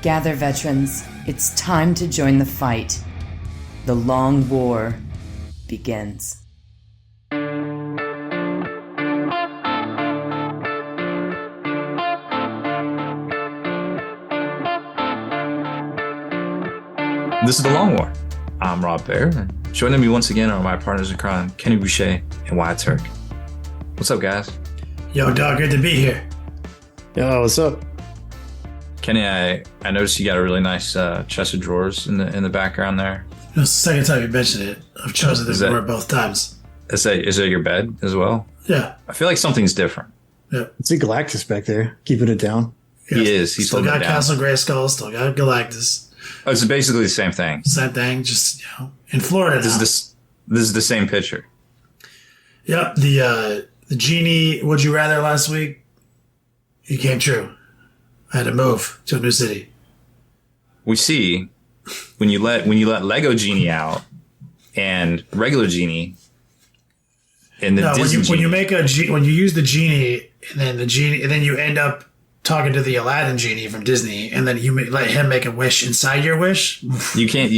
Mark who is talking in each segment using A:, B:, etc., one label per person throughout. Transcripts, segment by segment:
A: Gather, veterans. It's time to join the fight. The long war begins.
B: This is The Long War. I'm Rob Baer, and joining me once again are my partners in crime, Kenny Boucher and Wyatt Turk. What's up, guys?
C: Yo, dog, good to be here.
D: Yo, what's up?
B: Kenny, I noticed you got a really nice chest of drawers in the background there.
C: It's the second time you mentioned it. I've chosen this word both times.
B: Is that your bed as well?
C: Yeah.
B: I feel like something's different.
C: Yeah.
D: It's a Galactus back there, keeping it down.
C: Yeah.
B: He is. He's
C: still
B: holding
C: got
B: it down.
C: Castle Grayskull, still got Galactus.
B: Oh, it's basically the same thing.
C: Same thing, just in Florida now.
B: This is the same picture.
C: Yep. The genie Would You Rather last week, it came true. I had to move to a new city.
B: We see when you let Lego Genie out and regular Genie and the Disney
C: when you
B: Genie.
C: when you use the genie and then you end up talking to the Aladdin genie from Disney, and then you let him make a wish inside your wish.
B: You can't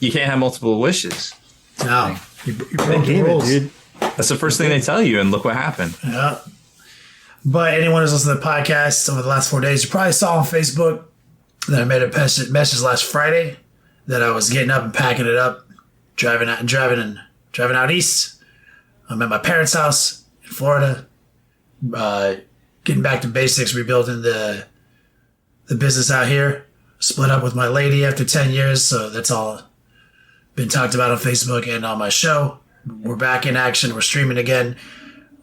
B: have multiple wishes.
C: No, you broke the rules,
D: dude.
B: That's the first thing they tell you, and look what happened.
C: Yeah. But anyone who's listened to the podcast over the last 4 days, you probably saw on Facebook that I made a message last Friday that I was getting up and packing it up, driving out east. I'm at my parents' house in Florida, getting back to basics, rebuilding the business out here. Split up with my lady after 10 years, so that's all been talked about on Facebook and on my show. We're back in action. We're streaming again.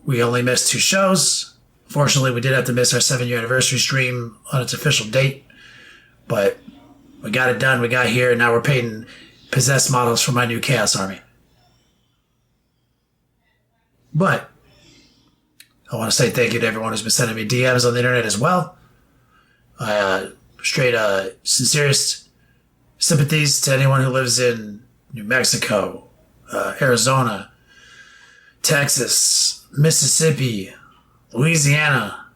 C: We only missed 2 shows. Fortunately, we did have to miss our 7-year anniversary stream on its official date, but we got it done. We got here, and now we're painting possessed models for my new Chaos Army. But I want to say thank you to everyone who's been sending me DMs on the internet as well. Sincerest sympathies to anyone who lives in New Mexico, Arizona, Texas, Mississippi, Louisiana,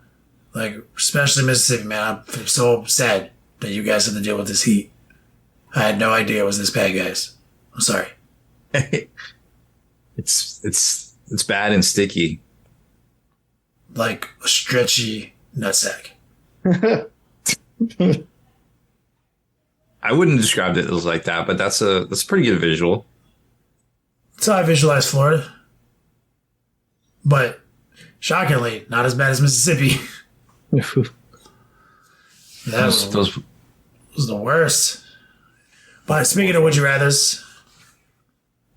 C: like especially Mississippi, man. I'm so sad that you guys have to deal with this heat. I had no idea it was this bad, guys. I'm sorry.
B: It's bad and sticky.
C: Like a stretchy nutsack.
B: I wouldn't describe it as like that, but that's a pretty good visual.
C: That's how I visualize Florida. But shockingly, not as bad as Mississippi. That was the worst. But speaking of Would You Rathers,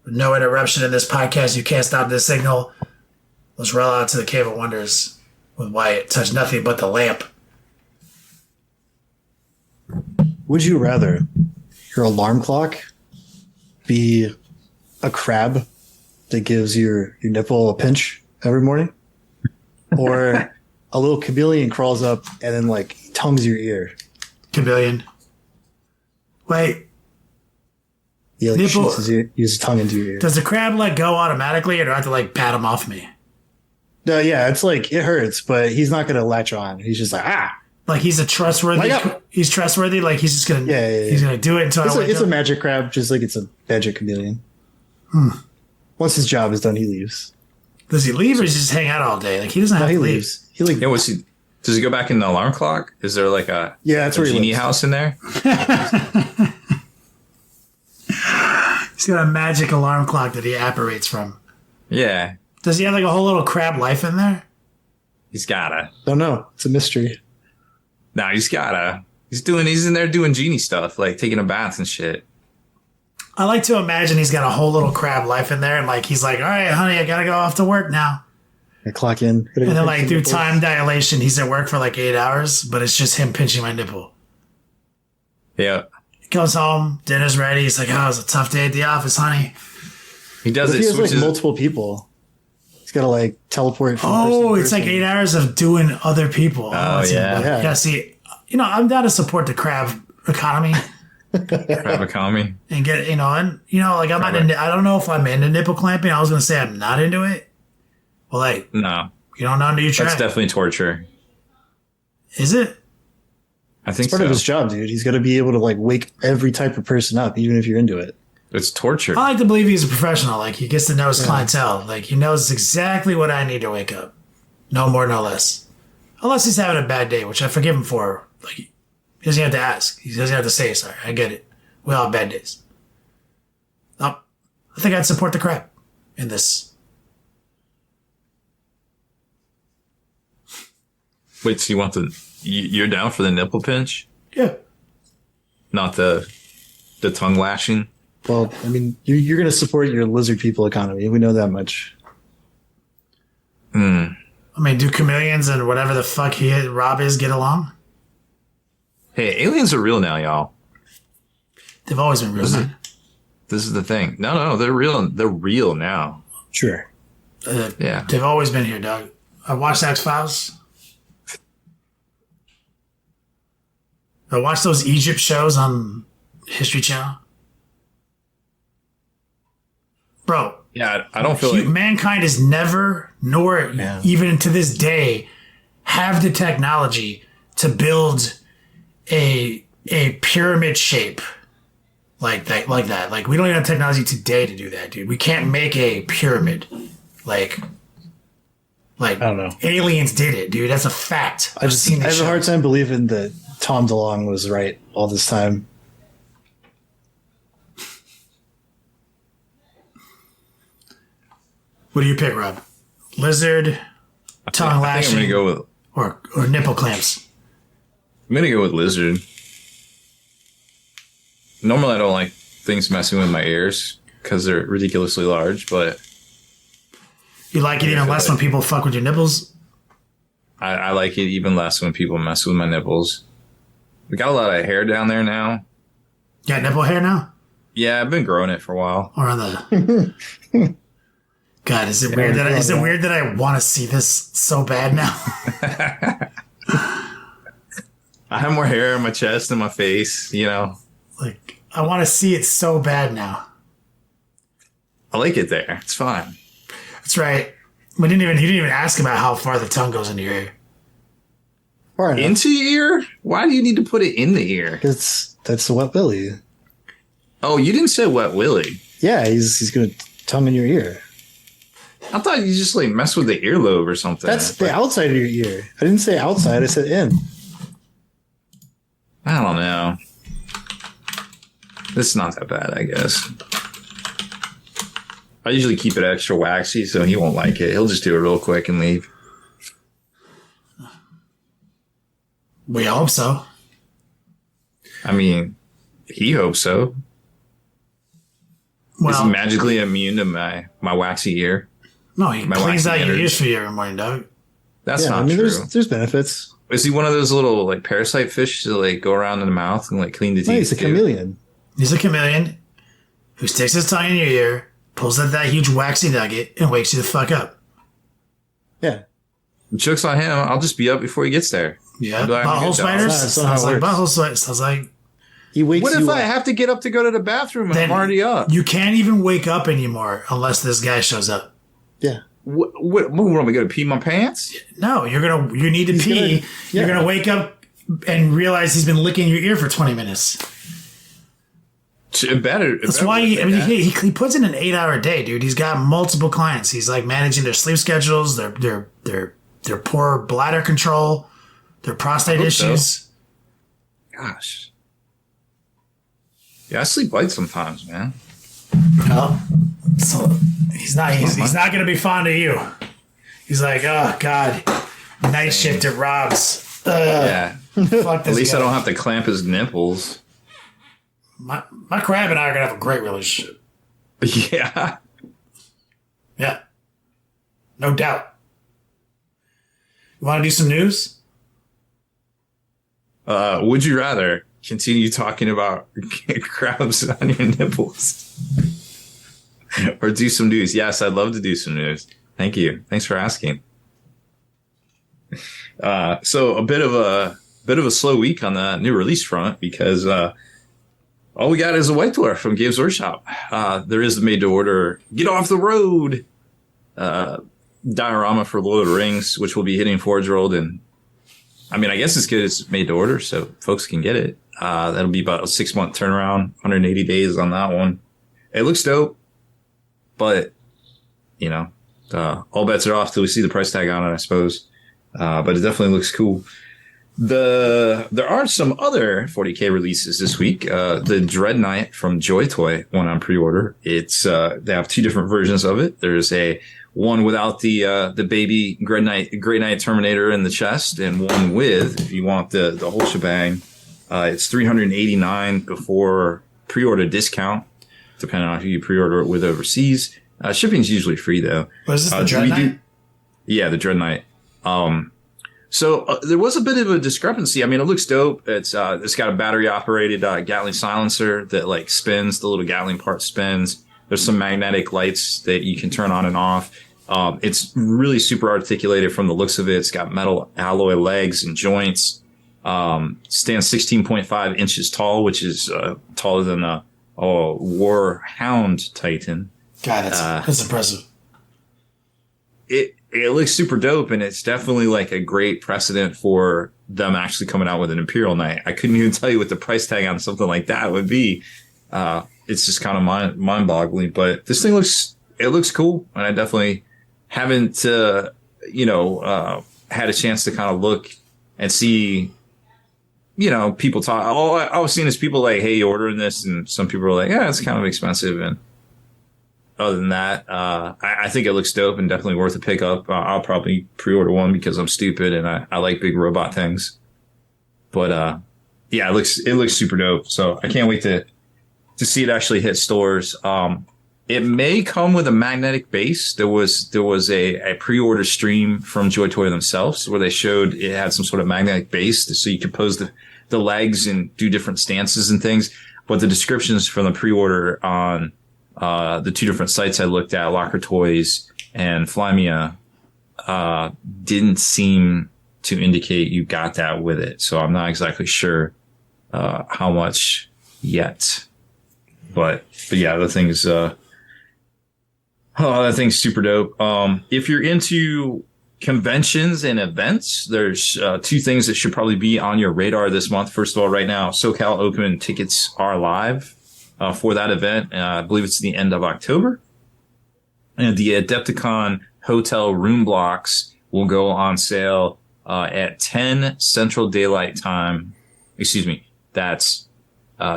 C: with no interruption in this podcast, you can't stop this signal. Let's roll out to the Cave of Wonders with Wyatt. Touch nothing but the lamp.
D: Would you rather your alarm clock be a crab that gives your nipple a pinch every morning? Or a little chameleon crawls up and then like tongues your ear?
C: Chameleon. Wait.
D: Yeah, like
C: Nipple.
D: use his tongue into your ear.
C: Does the crab let go automatically, or do I have to like pat him off me?
D: No, yeah, it's like it hurts, but he's not gonna latch on. He's just like
C: Like he's a trustworthy. He's trustworthy. Like he's just gonna.
D: Yeah.
C: He's gonna do it until I wake
D: it's
C: up.
D: a magic crab, just like it's a magic chameleon. Once his job is done, he leaves.
C: Does he leave or does he just hang out all day? Like he doesn't have to leave.
D: Leaves. He leaves.
B: Yeah, does he go back in the alarm clock? Is there like a
D: That's where he
B: genie
D: lives.
B: house in there?
C: He's got a magic alarm clock that he apparates from.
B: Yeah,
C: Does he have like a whole little crab life in there?
B: he's gotta.
D: Don't know. It's a mystery.
B: No, he's gotta. He's in there doing genie stuff, like taking a bath and shit.
C: I like to imagine he's got a whole little crab life in there, and like he's like, "All right, honey, I gotta go off to work now."
D: I clock in.
C: And then like through time dilation, he's at work for like 8 hours, but it's just him pinching my nipple.
B: Yeah,
C: He comes home, dinner's ready. He's like, "Oh, it was a tough day at the office, honey."
B: he does
D: But
B: it.
D: he has like
B: Switches.
D: multiple people. He's got to like teleport. From
C: Oh,
D: person
C: it's
D: to
C: like
D: person.
C: 8 hours of doing other people.
B: Oh,
C: that's
B: yeah.
C: even better. Yeah, see, I'm down to support the crab economy.
B: Crab economy.
C: And get, like I'm not into, I don't know if I'm into nipple clamping. I was going to say I'm not into it. Well, like,
B: No,
C: you don't know until you try.
B: that's definitely torture.
C: Is it?
B: I think
D: It's part
B: so.
D: of his job, dude. He's got to be able to like wake every type of person up, even if you're into it.
B: It's torture.
C: I like to believe he's a professional. Like, he gets to know his clientele. Like, he knows exactly what I need to wake up. No more, no less. Unless he's having a bad day, which I forgive him for. Like, he doesn't have to ask. He doesn't have to say sorry. I get it. We all have bad days. I think I'd support the crap in this.
B: Wait, so you want you're down for the nipple pinch?
C: Yeah.
B: Not the tongue lashing?
D: Well, I mean, you're going to support your lizard people economy. We know that much.
C: I mean, do chameleons and whatever the fuck Rob is get along?
B: Hey, aliens are real now, y'all.
C: They've always been real, man.
B: This is the thing. No, they're real. They're real now.
D: Sure.
B: Yeah.
C: They've always been here, dog. I watched X-Files. I watched those Egypt shows on History Channel. Bro.
B: Yeah, I don't feel like...
C: Mankind has never, nor even to this day, have the technology to build a pyramid shape like that. Like, we don't even have technology today to do that, dude. We can't make a pyramid. Like
D: I don't know.
C: Aliens did it, dude. That's a fact.
D: I have a hard time believing that Tom DeLonge was right all this time.
C: What do you pick, Rob? Lizard, tongue
B: I think I'm
C: lashing,
B: gonna go with...
C: or nipple clamps?
B: I'm gonna go with lizard. Normally, I don't like things messing with my ears because they're ridiculously large, but
C: You like it even less when people fuck with your nipples?
B: I like it even less when people mess with my nipples. We got a lot of hair down there now.
C: You got nipple hair now?
B: Yeah, I've been growing it for a while.
C: Or on the... God, is it weird that I want to see this so bad now?
B: I have more hair on my chest and my face, you know.
C: Like, I want to see it so bad now.
B: I like it there. It's fine.
C: That's right. You didn't even ask about how far the tongue goes into your ear.
D: Far enough.
B: Into your ear? Why do you need to put it in the ear?
D: That's the wet willy.
B: Oh, you didn't say wet willy.
D: Yeah, he's gonna tongue in your ear.
B: I thought you just like mess with the earlobe or something.
D: That's the outside of your ear. I didn't say outside. I said in.
B: I don't know. It's not that bad, I guess. I usually keep it extra waxy, so he won't like it. He'll just do it real quick and leave.
C: We hope so.
B: I mean, he hopes so. Is
C: Well,
B: he magically immune to my waxy ear?
C: no, he
B: my
C: cleans
B: waxy
C: out your
B: innards?
C: ears for you every morning, dog.
B: That's
D: Yeah,
B: not
D: I mean,
B: true.
D: there's benefits.
B: Is he one of those little like parasite fish that like go around in the mouth and like clean the teeth?
D: No, he's a
B: too?
D: chameleon.
C: He's a chameleon who sticks his tongue in your ear, pulls out that huge waxy nugget, and wakes you the fuck up.
D: Yeah.
B: Joke's on him. I'll just be up before he gets there.
C: Yeah,
B: I'll be like, I'm
C: butthole
B: good, dog.
C: spiders.
D: That's not how it
C: Sounds like
D: works.
C: butthole spiders. Sounds like
D: He wakes
B: What if
D: you
B: I
D: up.
B: have to get up to go to the bathroom and
C: Then
B: I'm already up?
C: you can't even wake up anymore unless this guy shows up.
D: Yeah.
B: What am I going to pee my pants?
C: No, you need to pee. You're gonna wake up and realize he's been licking your ear for 20 minutes.
B: It better.
C: That's why he puts in an 8-hour day, dude. He's got multiple clients. He's like managing their sleep schedules, their poor bladder control, their prostate issues.
B: Gosh. Yeah, I sleep light sometimes, man.
C: Well, so he's not going to be fond of you. He's like, oh god, night shift at Rob's.
B: Yeah.
C: Fuck this
B: At least
C: guy.
B: I don't have to clamp his nipples.
C: My crab and I are gonna have a great relationship.
B: Yeah.
C: Yeah, no doubt. You want to do some news?
B: Would you rather continue talking about crabs on your nipples? Or do some news? Yes, I'd love to do some news. Thank you. Thanks for asking. So a bit of a slow week on the new release front because all we got is a white dwarf from Games Workshop. There is the made to order Get Off the Road diorama for Lord of the Rings, which will be hitting Forge World in I mean, I guess it's good. It's made to order, so folks can get it. That'll be about a 6-month turnaround, 180 days on that one. It looks dope, but you know, all bets are off till we see the price tag on it, I suppose. But it definitely looks cool. There are some other 40k releases this week. The Dread Knight from Joy Toy went on pre-order. It's they have 2 different versions of it. There's a one without the baby Great Knight Terminator in the chest, and one with, if you want the whole shebang. It's $389 before pre-order discount, depending on who you pre-order it with overseas. Shipping's usually free though.
C: What is this, the Dread Knight?
B: Yeah, the Dread Knight. So there was a bit of a discrepancy. I mean, it looks dope. It's got a battery operated Gatling silencer that like spins. The little Gatling part spins. There's some magnetic lights that you can turn on and off. It's really super articulated from the looks of it. It's got metal alloy legs and joints. Stands 16.5 inches tall, which is taller than a Warhound Titan.
C: God, that's impressive.
B: It looks super dope, and it's definitely like a great precedent for them actually coming out with an Imperial Knight. I couldn't even tell you what the price tag on something like that would be. It's just kind of mind-boggling, but this thing looks cool, and I definitely haven't had a chance to kind of look and see, people talk. All I was seeing is people like, hey, you ordering this? And some people are like, yeah, it's kind of expensive. And other than that, I think it looks dope and definitely worth a pickup. I'll probably pre-order one because I'm stupid and I like big robot things. But yeah, it looks super dope. So I can't wait to see it actually hit stores. It may come with a magnetic base. There was a pre-order stream from Joy Toy themselves where they showed it had some sort of magnetic base so you could pose the legs and do different stances and things. But the descriptions from the pre-order on the 2 different sites I looked at, Locker Toys and Flymia, didn't seem to indicate you got that with it. So I'm not exactly sure how much yet. But yeah, the thing's that thing's super dope. If you're into conventions and events, there's 2 things that should probably be on your radar this month. First of all, right now, SoCal Open tickets are live for that event. I believe it's the end of October. And the Adepticon hotel room blocks will go on sale at 10 Central Daylight Time. Excuse me, that's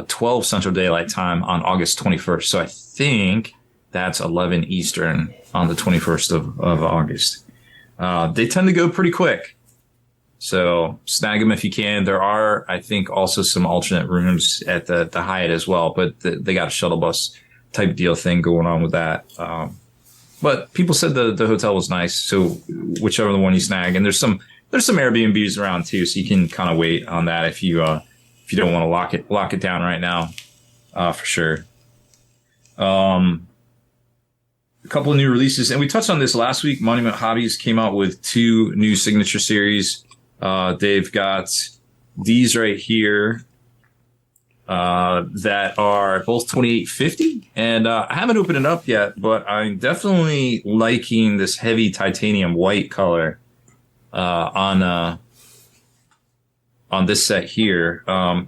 B: 12 Central Daylight Time on August 21st. So I think that's 11 Eastern on the 21st of August. They tend to go pretty quick. So snag them if you can. There are, I think, also some alternate rooms at the Hyatt as well, but they got a shuttle bus type deal thing going on with that. But people said the hotel was nice. So whichever the one you snag, and there's some Airbnbs around too. So you can kind of wait on that if you don't want to lock it down right now, for sure. A couple of new releases, and we touched on this last week. Monument Hobbies came out with 2 new signature series. They've got these right here that are both 2850, and I haven't opened it up yet, but I'm definitely liking this heavy titanium white color on this set here.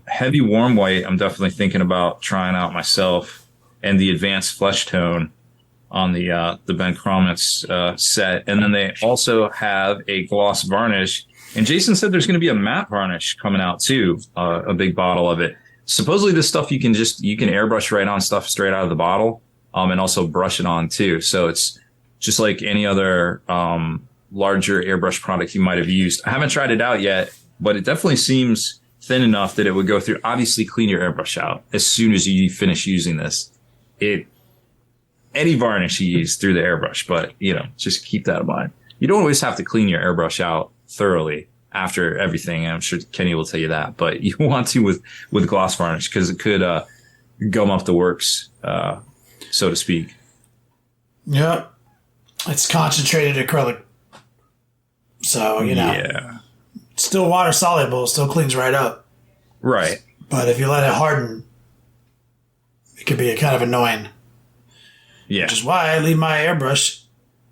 B: Heavy warm white, I'm definitely thinking about trying out myself, and the advanced flesh tone on the Ben Cromitz set. And then they also have a gloss varnish. And Jason said there's going to be a matte varnish coming out too, a big bottle of it. Supposedly this stuff you can airbrush right on stuff straight out of the bottle, and also brush it on too. So it's just like any other larger airbrush product you might have used. I haven't tried it out yet, but it definitely seems thin enough that it would go through. Obviously clean your airbrush out as soon as you finish using this. Any varnish you use through the airbrush, but just keep that in mind. You don't always have to clean your airbrush out thoroughly after everything. I'm sure Kenny will tell you that, but you want to with gloss varnish because it could gum up the works, so to speak.
C: Yeah, it's concentrated acrylic, so
B: yeah,
C: it's still water soluble, still cleans right up.
B: Right,
C: but if you let it harden, it could be kind of annoying.
B: Yeah.
C: Which is why I leave my airbrush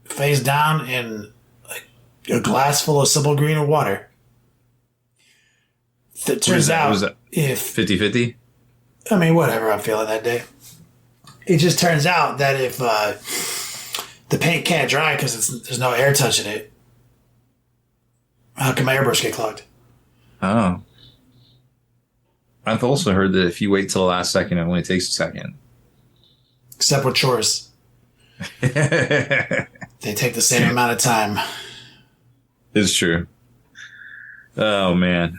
C: face down in like a glass full of simple green of water. It turns out
B: was that?
C: if
B: 50-50?
C: I mean, whatever I'm feeling that day. It just turns out that if the paint can't dry because there's no air touching it, how can my airbrush get clogged?
B: Oh. I've also heard that if you wait till the last second, it only takes a second.
C: Except with chores. They take the same amount of time.
B: It's true. Oh, man.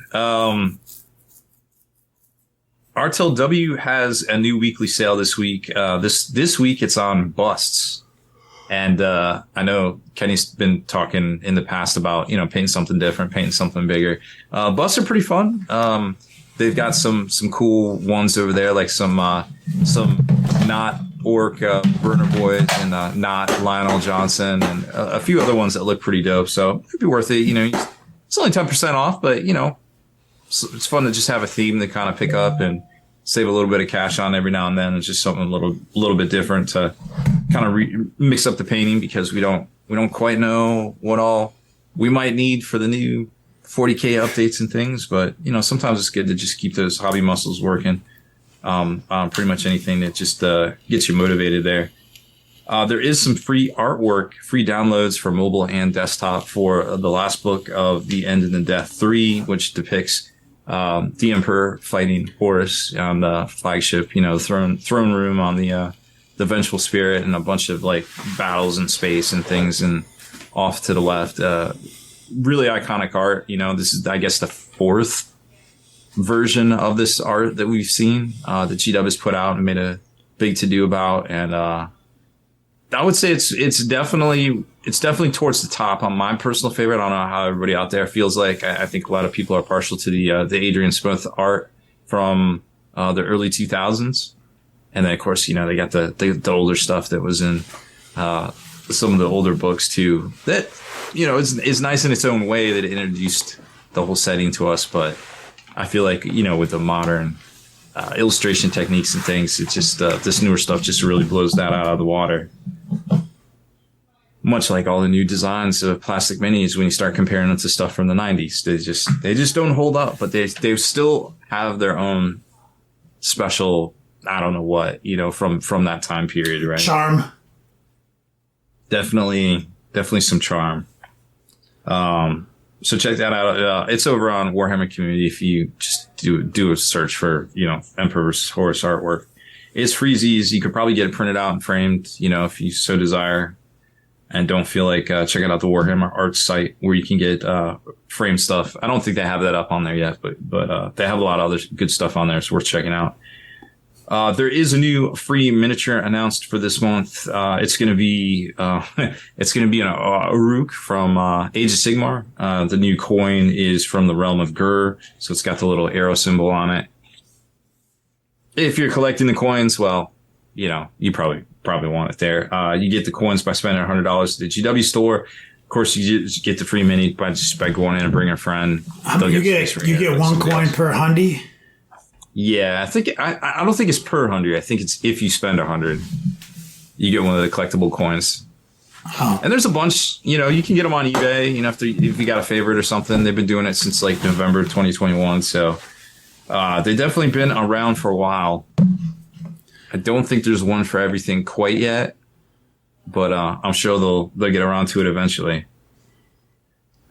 B: RTLW has a new weekly sale this week. This week it's on busts. And I know Kenny's been talking in the past about, painting something different, painting something bigger. Busts are pretty fun. They've got some cool ones over there, like some not Orc Burner Boys and not Lionel Johnson and a few other ones that look pretty dope. So it'd be worth it. It's only 10% off, but it's fun to just have a theme to kind of pick up and save a little bit of cash on every now and then. It's just something a little bit different to kind of mix up the painting, because we don't quite know what all we might need for the new 40k updates and things. But sometimes it's good to just keep those hobby muscles working on pretty much anything that just gets you motivated there. There is some free artwork, free downloads for mobile and desktop for the last book of The End and the Death 3, which depicts the Emperor fighting Horus on the flagship, the throne room on the Vengeful Spirit, and a bunch of like battles in space and things, and off to the left. Really iconic art. This is, I guess, the fourth version of this art that we've seen that GW has put out and made a big to do about. And I would say it's definitely towards the top on my personal favorite. I don't know how everybody out there feels like. I think a lot of people are partial to the Adrian Smith art from the early 2000s. And then, of course, they got the older stuff that was in some of the older books, too. That, is nice in its own way that it introduced the whole setting to us. But I feel like, with the modern illustration techniques and things, it's just this newer stuff just really blows that out of the water. Much like all the new designs of plastic minis, when you start comparing them to stuff from the 90s, they just don't hold up, but they still have their own special, I don't know what, from that time period, right?
C: Charm.
B: Definitely some charm. So check that out. It's over on Warhammer Community. If you just do a search for, Emperor vs. Horus artwork, it's freezies. You could probably get it printed out and framed, if you so desire, and don't feel like checking out the Warhammer Art site where you can get framed stuff. I don't think they have that up on there yet, but they have a lot of other good stuff on there. It's worth checking out. There is a new free miniature announced for this month. It's going to be an Uruk from Age of Sigmar. The new coin is from the realm of Gur, so it's got the little arrow symbol on it. If you're collecting the coins, well, you probably want it there. You get the coins by spending $100 at the GW store. Of course, you just get the free mini by going in and bringing a friend.
C: You get one coin per hundy.
B: Yeah, I don't think it's per 100. I think it's if you spend 100, you get one of the collectible coins.
C: Oh.
B: And there's a bunch. You can get them on eBay. If you got a favorite or something. They've been doing it since like November 2021. So they've definitely been around for a while. I don't think there's one for everything quite yet, but I'm sure they'll get around to it eventually.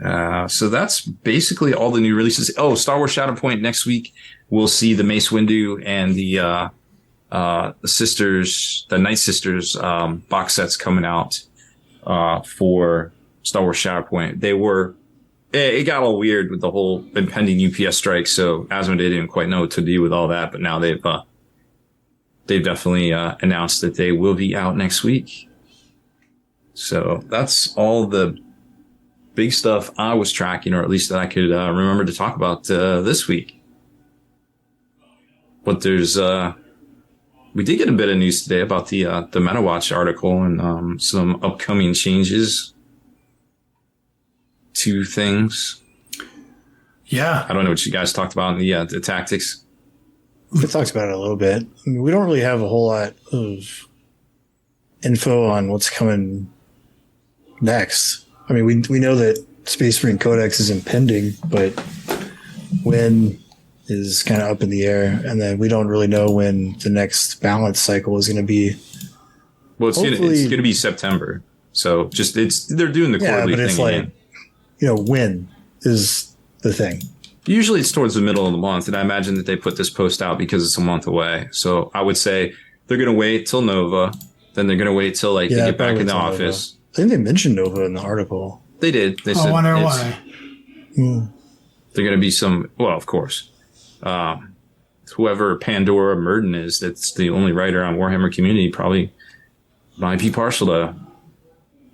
B: So that's basically all the new releases. Oh, Star Wars Shatterpoint next week. We'll see the Mace Windu and the Night Sisters box sets coming out for Star Wars Shatterpoint. It got all weird with the whole impending UPS strike, so Asmodee didn't quite know what to do with all that, but now they've definitely announced that they will be out next week. So that's all the big stuff I was tracking, or at least that I could remember to talk about this week. But there's we did get a bit of news today about the MetaWatch article and some upcoming changes to things.
C: Yeah,
B: I don't know what you guys talked about in the tactics.
D: We talked about it a little bit. I mean, we don't really have a whole lot of info on what's coming next. I mean, we know that Space Marine Codex is impending, but when is kind of up in the air, and then we don't really know when the next balance cycle is going to be.
B: Well, it's gonna be September, so they're doing the quarterly
D: but it's
B: thing
D: like,
B: again.
D: When is the thing?
B: Usually it's towards the middle of the month, and I imagine that they put this post out because it's a month away. So I would say they're going to wait till Nova, then they're going to wait till they get back in the office.
D: Nova. I think they mentioned Nova in the article.
B: They did. They said
C: I wonder why.
B: They're going to be well, of course. Whoever Pandora Murden is, that's the only writer on Warhammer Community, probably might be partial to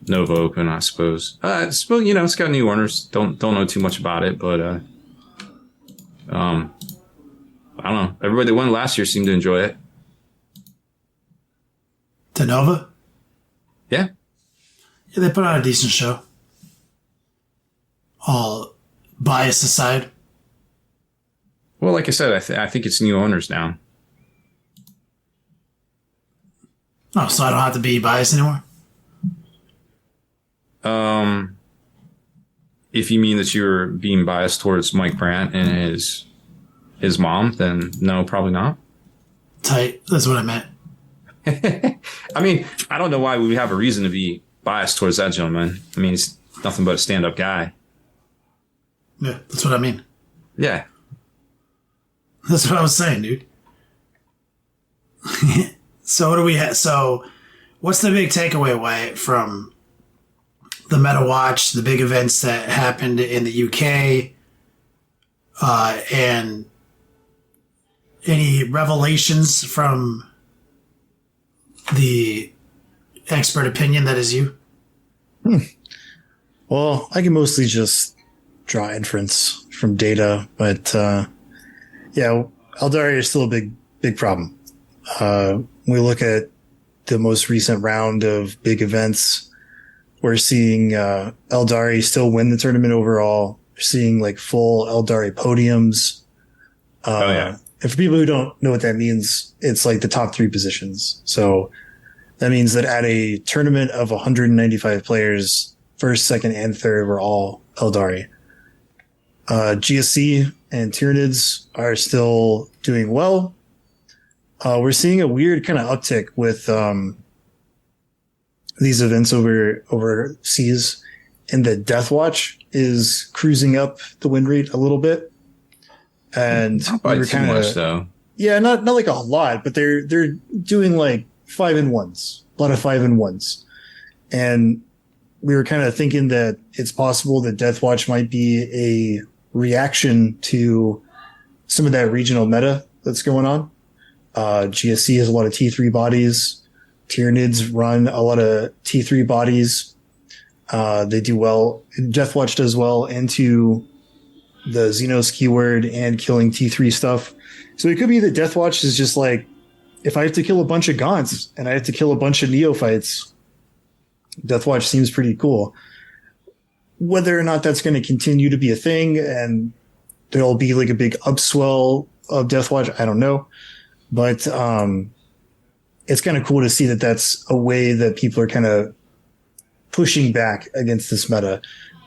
B: Nova Open, I suppose. It's got new owners. Don't know too much about it, but I don't know. Everybody that went last year seemed to enjoy it.
C: To Nova?
B: Yeah.
C: Yeah, they put on a decent show. All bias aside.
B: Well, like I said, I think it's new owners now.
C: Oh, so I don't have to be biased anymore?
B: If you mean that you're being biased towards Mike Brandt and his mom, then no, probably not.
C: Tight. That's what I meant.
B: I mean, I don't know why we would have a reason to be biased towards that gentleman. I mean, he's nothing but a stand-up guy.
C: Yeah, that's what I mean.
B: Yeah.
C: That's what I was saying, dude. So what do we have? So what's the big takeaway, Wyatt, from the Meta Watch, the big events that happened in the UK, and any revelations from the expert opinion that is you?
D: Well, I can mostly just draw inference from data, but Eldari is still a big problem. When we look at the most recent round of big events, we're seeing Eldari still win the tournament overall. We're seeing like full Eldari podiums. And for people who don't know what that means, it's like the top 3 positions. So that means that at a tournament of 195 players, first, second, and third were all Eldari. GSC and Tyranids are still doing well. We're seeing a weird kind of uptick with these events overseas, and the Death Watch is cruising up the win rate a little bit. And
B: not by too much, though.
D: Yeah, not like a lot, but they're doing like 5-1s, a lot of 5-1s. And we were kind of thinking that it's possible that Death Watch might be a reaction to some of that regional meta that's going on. GSC has a lot of T3 bodies. Tyranids run a lot of T3 bodies. They do well. Death Watch does well into the Xenos keyword and killing T3 stuff. So it could be that Death Watch is just like, if I have to kill a bunch of Gaunts and I have to kill a bunch of Neophytes, Death Watch seems pretty cool. Whether or not that's going to continue to be a thing and there'll be like a big upswell of Death Watch, I don't know. But it's kind of cool to see that that's a way that people are kind of pushing back against this meta.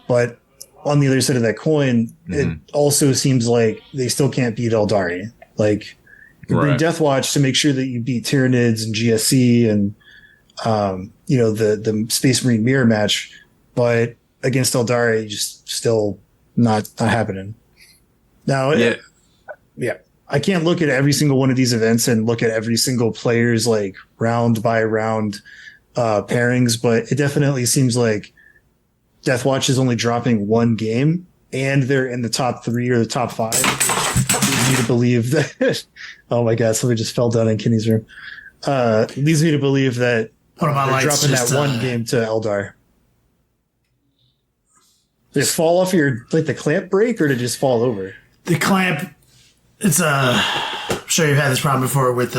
D: But on the other side of that coin, it also seems like they still can't beat Eldari. Like, you bring Death Watch to make sure that you beat Tyranids and GSC and, the Space Marine mirror match. But against Eldari, just still not happening. Now, I can't look at every single one of these events and look at every single player's like round by round pairings, but it definitely seems like Death Watch is only dropping one game and they're in the top 3 or the top 5. Leads me to believe that, oh my God, somebody just fell down in Kenny's room. Leads me to believe that they're dropping that one game to Eldar. Did it fall off the clamp break, or did it just fall over?
C: The clamp, it's I'm sure you've had this problem before with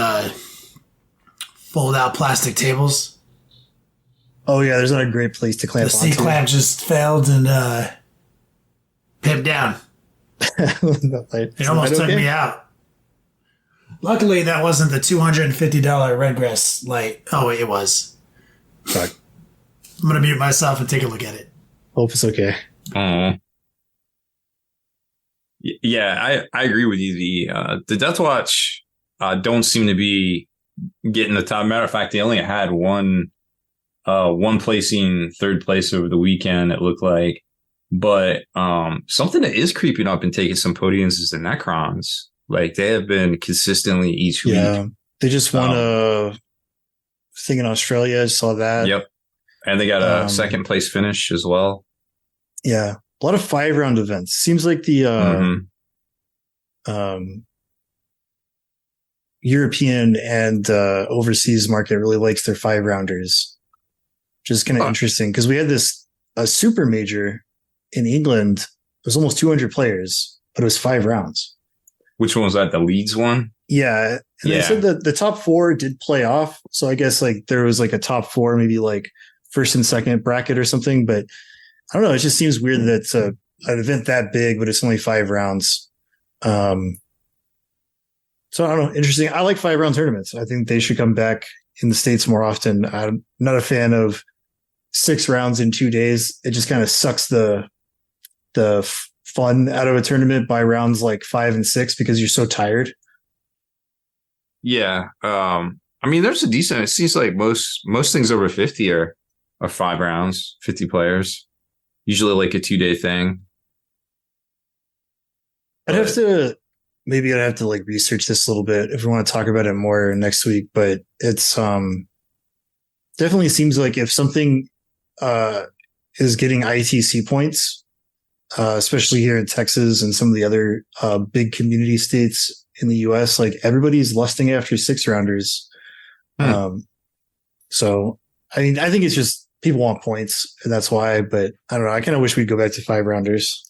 C: fold out plastic tables.
D: Oh yeah, there's not a great place to clamp.
C: The C clamp just failed and pimped down. It almost took me out. Luckily, that wasn't the $250 Redgrass light. Oh wait, it was.
D: Fuck.
C: I'm gonna mute myself and take a look at it.
D: Hope it's okay.
B: Yeah, I agree with you. The Death Watch don't seem to be getting the top. Matter of fact, they only had one placing third place over the weekend, it looked like. But something that is creeping up and taking some podiums is the Necrons. Like, they have been consistently each week.
D: Yeah, they just won a thing in Australia. I saw that.
B: Yep. And they got a second place finish as well.
D: Yeah. A lot of 5-round events. Seems like the European and overseas market really likes their 5-rounders, which is kind of interesting because we had a super major in England. It was almost 200 players, but it was 5 rounds.
B: Which one was that? The Leeds one?
D: Yeah. And they said that the top 4 did play off. So I guess like there was like a top 4, maybe like first and second bracket or something. But I don't know. It just seems weird that it's an event that big, but it's only 5 rounds. So I don't know. Interesting. I like 5-round tournaments. I think they should come back in the States more often. I'm not a fan of 6 rounds in 2 days. It just kind of sucks the fun out of a tournament by rounds like 5 and 6 because you're so tired.
B: Yeah. I mean, there's a decent, it seems like most things over 50 are 5 rounds, 50 players, usually like a 2-day thing. I'd have to like research this a little bit if we want to talk about it more next week, but it's definitely seems like if something is getting ITC points, especially here in Texas and some of the other big community states in the US, like everybody's lusting after 6-rounders. So I mean, I think it's just people want points and that's why, but I don't know. I kind of wish we'd go back to 5-rounders.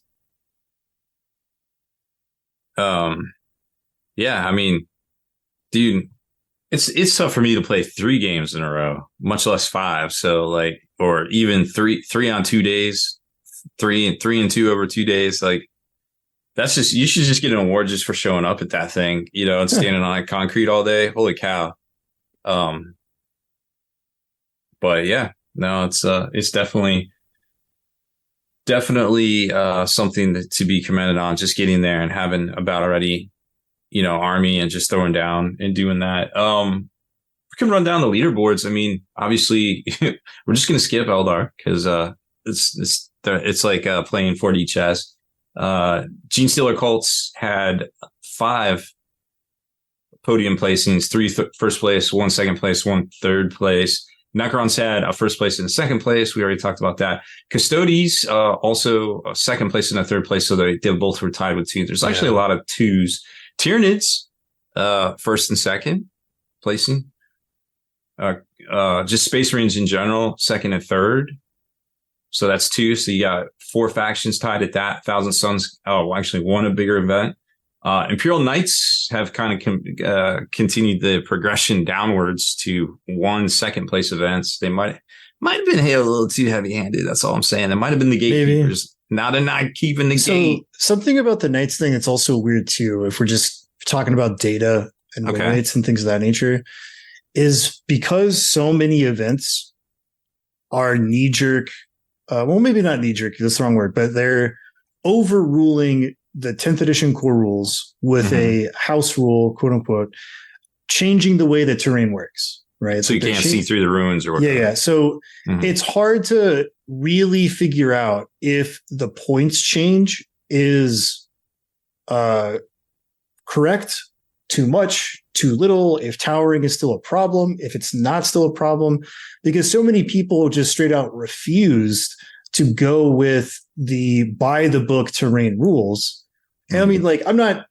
B: Yeah, I mean, dude, it's tough for me to play 3 games in a row, much less 5. So like, or even three on 2 days, 3 and 2 over 2 days. Like, that's just, you should just get an award just for showing up at that thing, you know, and standing on concrete all day. Holy cow. But yeah, no, it's definitely something to be commended on, just getting there and having about already, you know, army and just throwing down and doing that. We can run down the leaderboards. I mean, obviously we're just going to skip Eldar because, it's like playing 4D chess. Gene Stealer Cults had 5 podium placings, 3 first place, 1 second place, 1 third place. Necrons had a first place and a second place. We already talked about that. Custodes, also a second place and a third place. So they both were tied with 2. There's actually a lot of 2s. Tyranids, first and second placing. Just Space Marines in general, second and third. So that's 2. So you got 4 factions tied at that. Thousand Suns, actually won a bigger event. Imperial Knights have kind of continued the progression downwards to 1 second place events. They might have been a little too heavy handed. That's all I'm saying. It might have been the gatekeepers. Now they're not keeping the gate. Something about the Knights thing that's also weird too, if we're just talking about data and win rates and things of that nature, is because so many events are knee jerk. Well, maybe not knee jerk, that's the wrong word, but they're overruling the 10th edition core rules with a house rule, quote unquote, changing the way the terrain works, right? So you can't see through the ruins or whatever. Yeah. So it's hard to really figure out if the points change is correct, too much, too little, if towering is still a problem, if it's not still a problem, because so many people just straight out refused to go with the by the book terrain rules. And I mean, like, I'm not,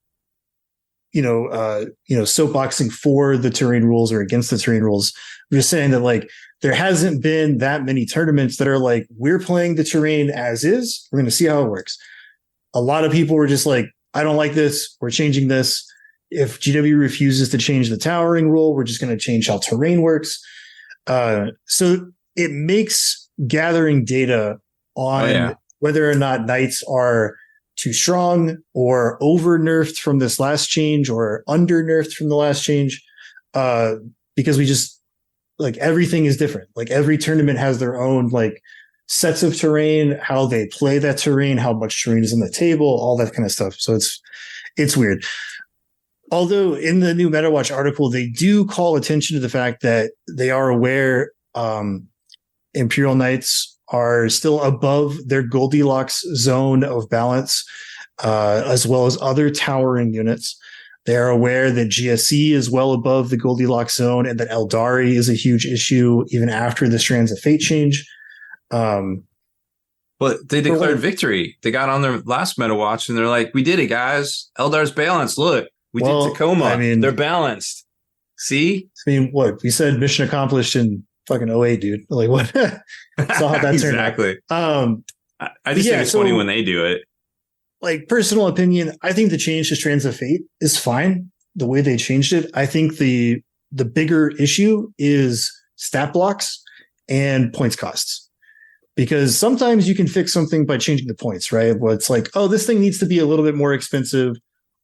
B: soapboxing for the terrain rules or against the terrain rules. I'm just saying that, like, there hasn't been that many tournaments that are like, we're playing the terrain as is. We're going to see how it works. A lot of people were just like, I don't like this. We're changing this. If GW refuses to change the towering rule, we're just going to change how terrain works. So it makes gathering data on whether or not knights are too strong or over nerfed from this last change or under nerfed from the last change. Because we just, like, everything is different. Like, every tournament has their own, like,
D: sets of terrain, how they play that terrain, how much terrain is on the table, all that kind of stuff. So it's weird. Although in the new MetaWatch article, they do call attention to the fact that they are aware Imperial Knights are still above their Goldilocks zone of balance, as well as other towering units. They are aware that GSE is well above the Goldilocks zone and that Eldari is a huge issue even after the Strands of Fate change.
B: But they declared victory. They got on their last MetaWatch and they're like, we did it, guys. Eldar's balanced. Look, we did Tacoma. I mean, they're balanced. See?
D: I mean, what? We said mission accomplished in fucking 08, dude. Like, what? Saw how that turned out.
B: Exactly. I just think it's funny when they do it.
D: Like, personal opinion, I think the change to Strands of Fate is fine. The way they changed it. I think the bigger issue is stat blocks and points costs. Because sometimes you can fix something by changing the points, right? Where it's like, oh, this thing needs to be a little bit more expensive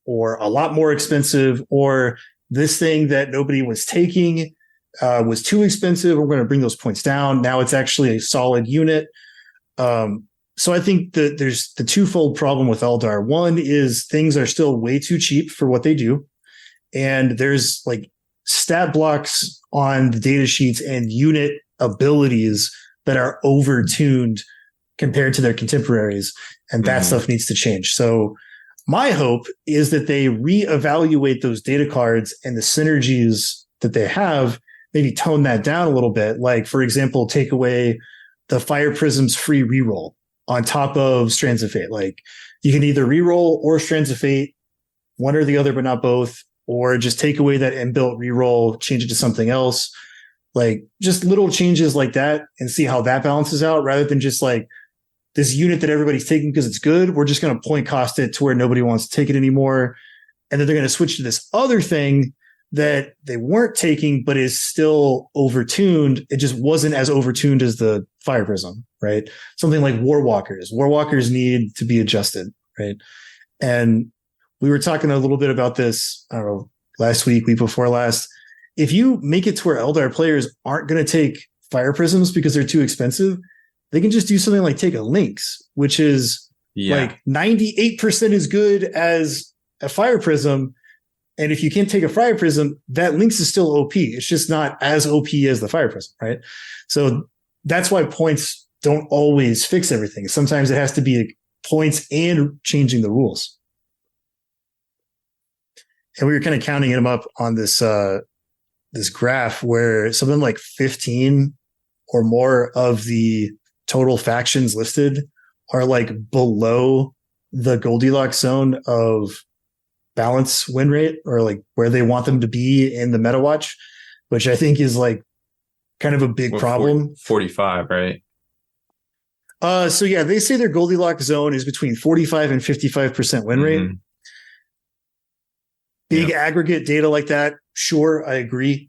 D: or a lot more expensive, or this thing that nobody was taking was too expensive. We're going to bring those points down. Now it's actually a solid unit. So I think that there's the twofold problem with Eldar. One is things are still way too cheap for what they do. And there's like stat blocks on the data sheets and unit abilities that are overtuned compared to their contemporaries. And that stuff needs to change. So my hope is that they reevaluate those data cards and the synergies that they have, maybe tone that down a little bit. Like, for example, take away the Fire Prism's free reroll on top of Strands of Fate. Like, you can either reroll or Strands of Fate, one or the other, but not both, or just take away that inbuilt reroll, change it to something else. Like, just little changes like that and see how that balances out, rather than just like this unit that everybody's taking because it's good. We're just going to point cost it to where nobody wants to take it anymore. And then they're going to switch to this other thing that they weren't taking, but is still overtuned. It just wasn't as overtuned as the Fire Prism, right? Something like Warwalkers. Warwalkers need to be adjusted, right? And we were talking a little bit about this, I don't know, last week before last. If you make it to where Eldar players aren't going to take Fire Prisms because they're too expensive, they can just do something like take a Lynx, which is like 98% as good as a Fire Prism. And if you can't take a Fire Prism, that Lynx is still OP. It's just not as OP as the Fire Prism, right? So that's why points don't always fix everything. Sometimes it has to be points and changing the rules. And we were kind of counting them up on this this graph where something like 15 or more of the total factions listed are like below the Goldilocks zone of balance win rate, or like where they want them to be in the MetaWatch, which I think is like kind of a big problem.
B: 45, right?
D: So yeah, they say their Goldilocks zone is between 45 and 55% win rate. Big aggregate data like that, sure, I agree.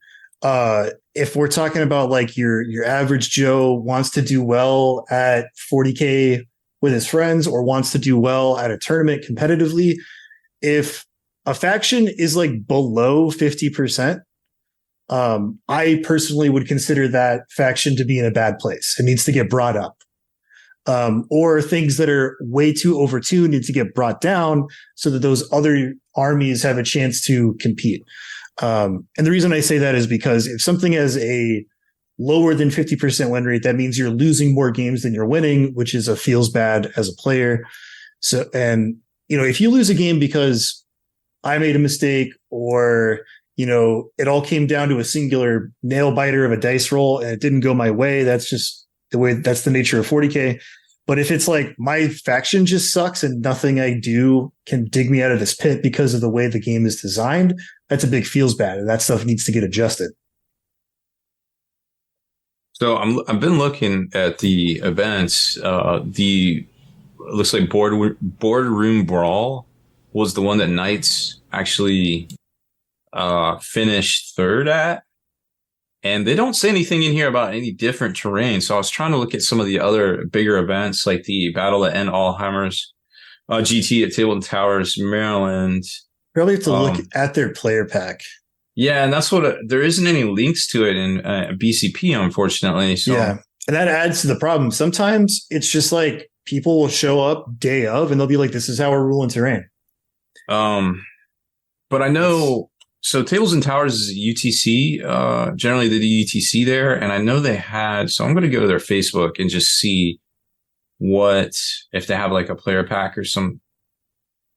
D: If we're talking about like your average Joe wants to do well at 40K with his friends, or wants to do well at a tournament competitively, if a faction is like below 50%, I personally would consider that faction to be in a bad place. It needs to get brought up. Or things that are way too overtuned need to get brought down so that those other armies have a chance to compete. And the reason I say that is because if something has a lower than 50% win rate, that means you're losing more games than you're winning, which is feels bad as a player. So, and you know, if you lose a game because I made a mistake, or you know, it all came down to a singular nail biter of a dice roll and it didn't go my way, that's just the way, that's the nature of 40K. But if it's like my faction just sucks and nothing I do can dig me out of this pit because of the way the game is designed, that's a big feels bad, and that stuff needs to get adjusted.
B: So I've been looking at the events. It looks like Boardroom Brawl was the one that Knights actually finished third at. And they don't say anything in here about any different terrain. So I was trying to look at some of the other bigger events, like the Battle at End Allhammer's, GT at Table Towers, Maryland.
D: Probably have to look at their player pack.
B: Yeah, and that's what there isn't any links to it in BCP, unfortunately. So
D: yeah, And that adds to the problem. Sometimes it's just like people will show up day of and they'll be like, this is how we're ruling terrain.
B: But I know, so Tables and Towers is UTC. Generally they do UTC there. And I know they had, so I'm going to go to their Facebook and just see if they have like a player pack or some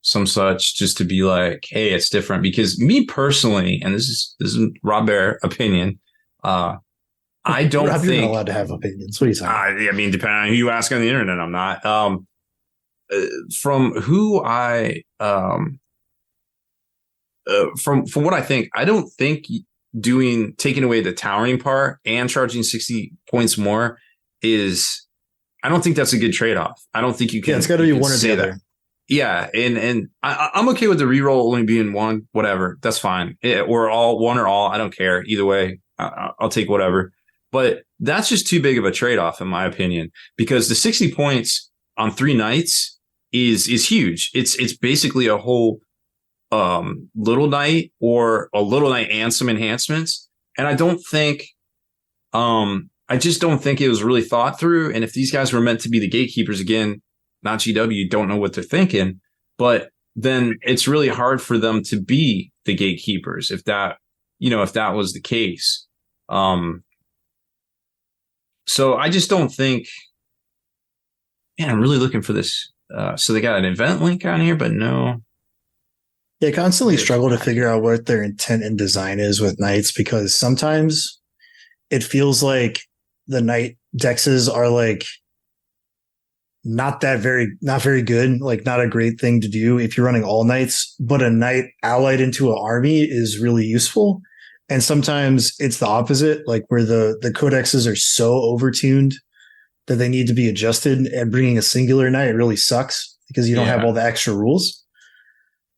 B: such, just to be like, hey, it's different. Because me personally, and this is Rob Bear opinion, I don't
D: Rob,
B: think
D: you're not allowed to have opinions. What are you saying?
B: I mean, depending on who you ask on the internet, I'm not. From who I from what I think, I don't think taking away the towering part and charging 60 points more I don't think that's a good trade-off. I don't think you can.
D: Yeah, it's got to be one or the other.
B: Yeah, and I'm okay with the reroll only being one, whatever. That's fine. Or all one or all. I don't care either way. I'll take whatever. But that's just too big of a trade-off, in my opinion, because the 60 points on 3 nights is huge. It's basically a whole little night or a little night and some enhancements. And I just don't think it was really thought through. And if these guys were meant to be the gatekeepers, again, not GW, don't know what they're thinking, but then it's really hard for them to be the gatekeepers if that was the case. So I just don't think, man, I'm really looking for this. So they got an event link on here, but no.
D: They constantly struggle to figure out what their intent and design is with knights, because sometimes it feels like the knight dexes are like not very good, like not a great thing to do if you're running all knights, but a knight allied into an army is really useful. And sometimes it's the opposite, like where the codexes are so overtuned that they need to be adjusted, and bringing a singular knight really sucks because you don't have all the extra rules.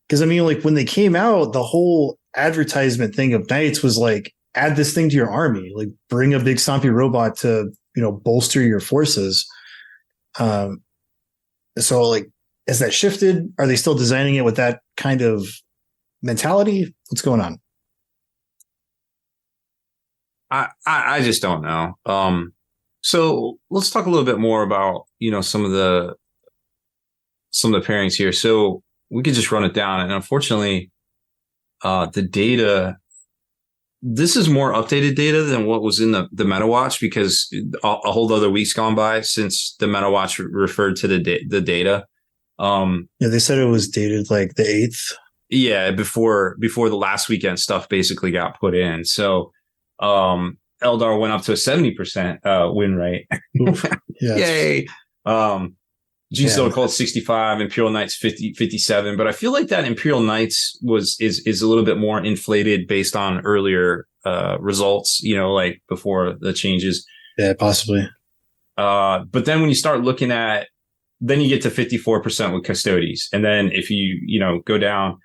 D: Because I mean, like when they came out, the whole advertisement thing of knights was like, add this thing to your army, like bring a big stompy robot to, bolster your forces. So like, has that shifted? Are they still designing it with that kind of mentality? What's going on?
B: I just don't know. So let's talk a little bit more about, some of the pairings here. So we could just run it down. And unfortunately, the data, this is more updated data than what was in the MetaWatch, because a whole other week's gone by since the MetaWatch referred to the data.
D: Yeah, they said it was dated like the 8th.
B: Yeah, before the last weekend stuff basically got put in. So Eldar went up to a 70% win rate.
D: Yeah,
B: yay. G-Stone called 65, Imperial Knights 57. But I feel like that Imperial Knights is a little bit more inflated based on earlier results, like before the changes.
D: Yeah, possibly.
B: But then when you start looking at, then you get to 54% with Custodes. And then if you go down,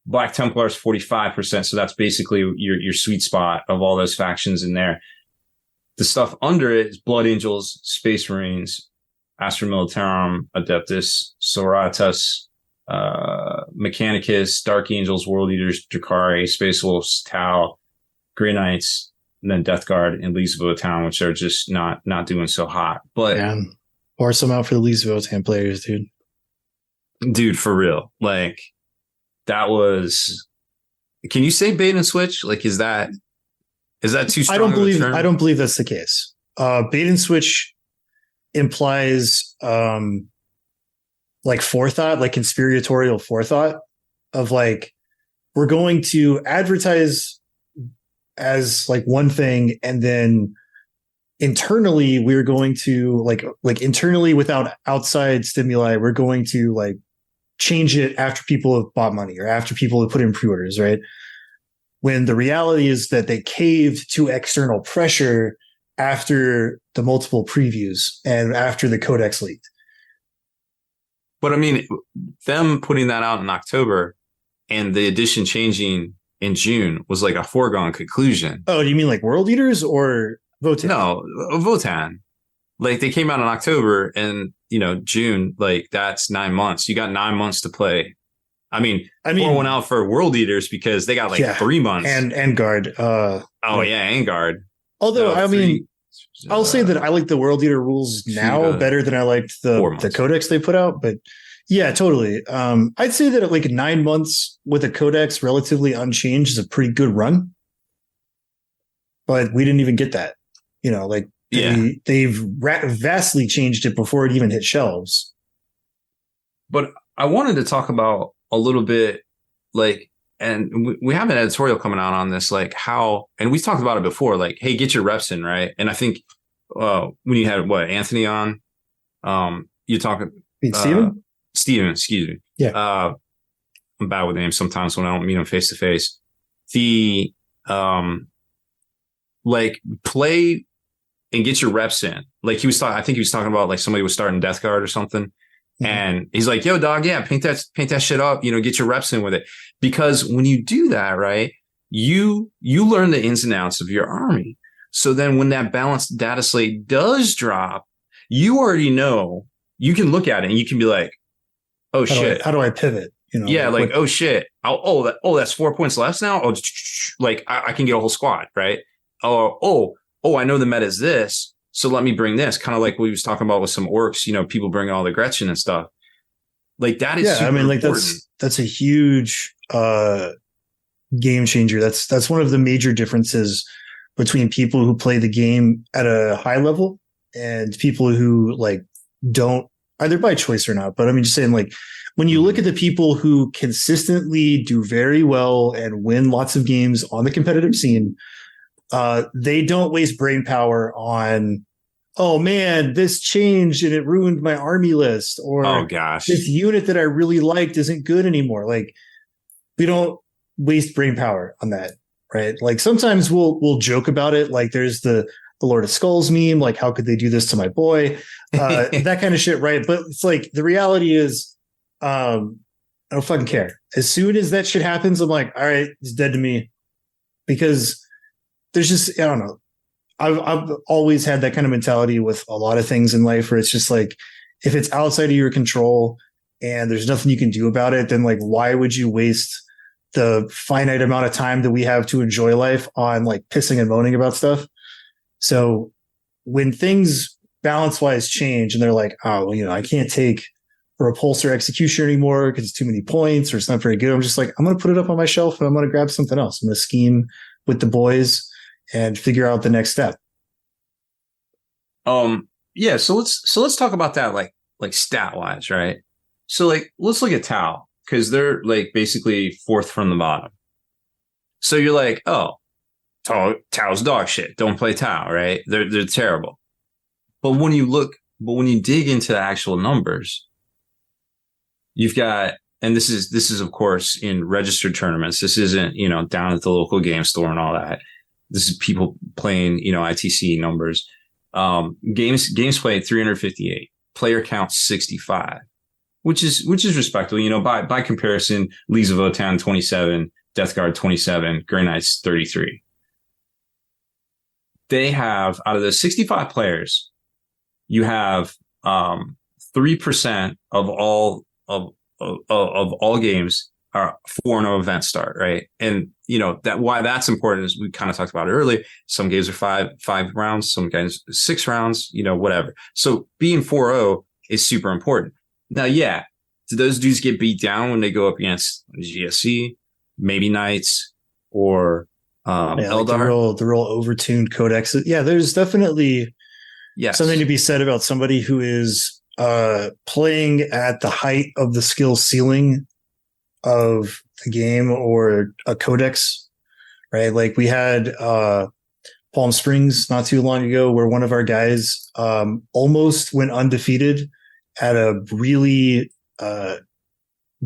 B: Black Templars 45%. So that's basically your sweet spot of all those factions in there. The stuff under it is Blood Angels, Space Marines, Astra Militarum, Adeptus, Soratus, Mechanicus, Dark Angels, World Eaters, Drakari, Space Wolves, Tau, Grey Knights, and then Death Guard and Legions of Votann, which are just not doing so hot. But
D: pour some out for the Legions of Votann players, dude.
B: Dude, for real. Like, that was. Can you say bait and switch? Like, is that too strong?
D: I don't believe that's the case. Bait and switch implies like forethought, like conspiratorial forethought of like, we're going to advertise as like one thing, and then internally we're going to like internally without outside stimuli, we're going to like change it after people have bought money or after people have put in pre-orders, right? When the reality is that they caved to external pressure after the multiple previews and after the codex leaked.
B: But I mean, them putting that out in October and the edition changing in June was like a foregone conclusion.
D: Oh, do you mean like World Eaters or Votann?
B: No, Votann. Like, they came out in October and, June, like, that's 9 months. You got 9 months to play. I mean, pour one out for World Eaters because they got 3 months.
D: And Guard.
B: And Guard.
D: Although, I'll say that I like the World Eater rules now better than I liked the codex they put out. But yeah, totally. I'd say that like 9 months with a codex relatively unchanged is a pretty good run. But we didn't even get that. Like they've vastly changed it before it even hit shelves.
E: But I wanted to talk about a little bit, like, and we have an editorial coming out on this, like how, and we talked about it before, like, hey, get your reps in, right? And I think when you had Anthony on, you're talking Steven, excuse me.
D: Yeah.
E: I'm bad with names sometimes when I don't meet him face to face. Like play and get your reps in. Like I think he was talking about like somebody was starting Death Guard or something. Mm-hmm. And he's like, yo, dog, yeah, paint that shit up, get your reps in with it. Because when you do that, right, you learn the ins and outs of your army. So then when that balanced data slate does drop, you already know, you can look at it and you can be like, oh shit.
D: How do I pivot?
E: Oh shit. That's 4 points less now. Oh, like I can get a whole squad, right? Oh, I know the meta is this. So let me bring this, kind of like we was talking about with some orcs, people bring all the Gretchen and stuff. Like that is super important.
D: That's a huge game changer. That's one of the major differences between people who play the game at a high level and people who like don't, either by choice or not. But I mean, just saying, like, when you look at the people who consistently do very well and win lots of games on the competitive scene, they don't waste brain power on, oh man, this changed and it ruined my army list, or
E: oh gosh,
D: this unit that I really liked isn't good anymore. Like, we don't waste brain power on that, right? Like sometimes we'll joke about it. Like there's the Lord of Skulls meme, like how could they do this to my boy? That kind of shit, right? But it's like the reality is, I don't fucking care. As soon as that shit happens, I'm like, all right, it's dead to me, because there's just, I don't know. I've always had that kind of mentality with a lot of things in life where it's just like, if it's outside of your control and there's nothing you can do about it, then like, why would you waste the finite amount of time that we have to enjoy life on like pissing and moaning about stuff? So when things balance wise change and they're like, oh, well, I can't take Repulsor Executioner anymore because it's too many points or it's not very good. I'm just like, I'm going to put it up on my shelf and I'm going to grab something else. I'm going to scheme with the boys and figure out the next step.
E: Yeah. So let's talk about that, like stat wise, right? So like, let's look at Tau, because they're like basically fourth from the bottom. So you're like, oh, Tau's dog shit. Don't play Tau, right? They're terrible. But when you dig into the actual numbers, you've got, and this is of course in registered tournaments. This isn't, down at the local game store and all that. This is people playing, ITC numbers. Games played 358, player count 65, which is respectable. By comparison, Leagues of Votann 27, Death Guard 27, Grey Knights 33. They have, out of those 65 players, you have 3% of all games are 4-0 event start, right? And that why that's important is we kind of talked about it earlier. Some games are five rounds, some games 6 rounds, whatever. So being 4-0 is super important. Now, yeah, do those dudes get beat down when they go up against GSC, maybe Knights, or Eldar?
D: Like the real overtuned codexes. Yeah, there's definitely something to be said about somebody who is playing at the height of the skill ceiling of the game or a codex, right? Like we had Palm Springs not too long ago where one of our guys almost went undefeated at a really